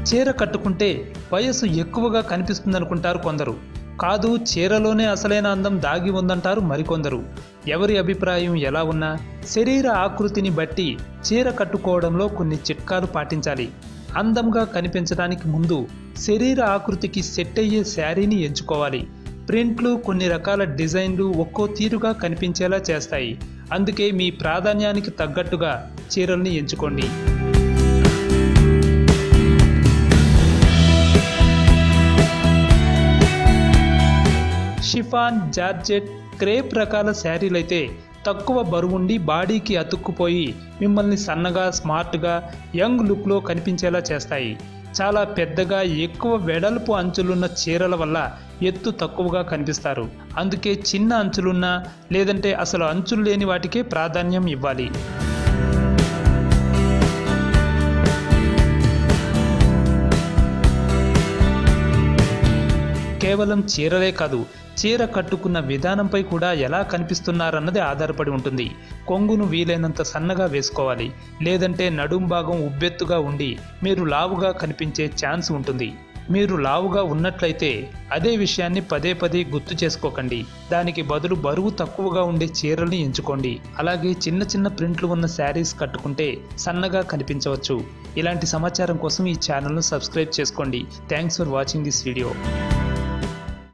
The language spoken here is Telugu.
చీర కట్టుకుంటే వయస్సు ఎక్కువగా కనిపిస్తుందనుకుంటారు కొందరు. కాదు, చీరలోనే అసలైన అందం దాగి ఉందంటారు మరికొందరు. ఎవరి అభిప్రాయం ఎలా ఉన్నా శరీర ఆకృతిని బట్టి చీర కట్టుకోవడంలో కొన్ని చిట్కాలు పాటించాలి. అందంగా కనిపించడానికి ముందు శరీర ఆకృతికి సెట్ అయ్యే శారీని ఎంచుకోవాలి. ప్రింట్లు, కొన్ని రకాల డిజైన్లు ఒక్కో తీరుగా కనిపించేలా చేస్తాయి. అందుకే మీ ప్రాధాన్యానికి తగ్గట్టుగా చీరల్ని ఎంచుకోండి. షిఫాన్, జార్జెట్, క్రేప్ రకాల శారీలైతే తక్కువ బరువుండి బాడీకి అతుక్కుపోయి మిమ్మల్ని సన్నగా, స్మార్ట్గా, యంగ్ లుక్లో కనిపించేలా చేస్తాయి. చాలా పెద్దగా ఎక్కువ వెడల్పు అంచులున్న చీరల వల్ల ఎత్తు తక్కువగా కనిపిస్తారు. అందుకే చిన్న అంచులున్న లేదంటే అసలు అంచులు లేని వాటికే ప్రాధాన్యం ఇవ్వాలి. కేవలం చీరలే కాదు, చీర కట్టుకున్న విధానంపై కూడా ఎలా కనిపిస్తున్నారన్నది ఆధారపడి ఉంటుంది. కొంగును వీలైనంత సన్నగా వేసుకోవాలి. లేదంటే నడుం భాగం ఉబ్బెత్తుగా ఉండి మీరు లావుగా కనిపించే ఛాన్స్ ఉంటుంది. మీరు లావుగా ఉన్నట్లయితే అదే విషయాన్ని పదే పదే గుర్తు చేసుకోకండి. దానికి బదులు బరువు తక్కువగా ఉండే చీరల్ని ఎంచుకోండి. అలాగే చిన్న చిన్న ప్రింట్లు ఉన్న శారీస్ కట్టుకుంటే సన్నగా కనిపించవచ్చు. ఇలాంటి సమాచారం కోసం ఈ ఛానల్ను సబ్స్క్రైబ్ చేసుకోండి. Thanks for watching this video.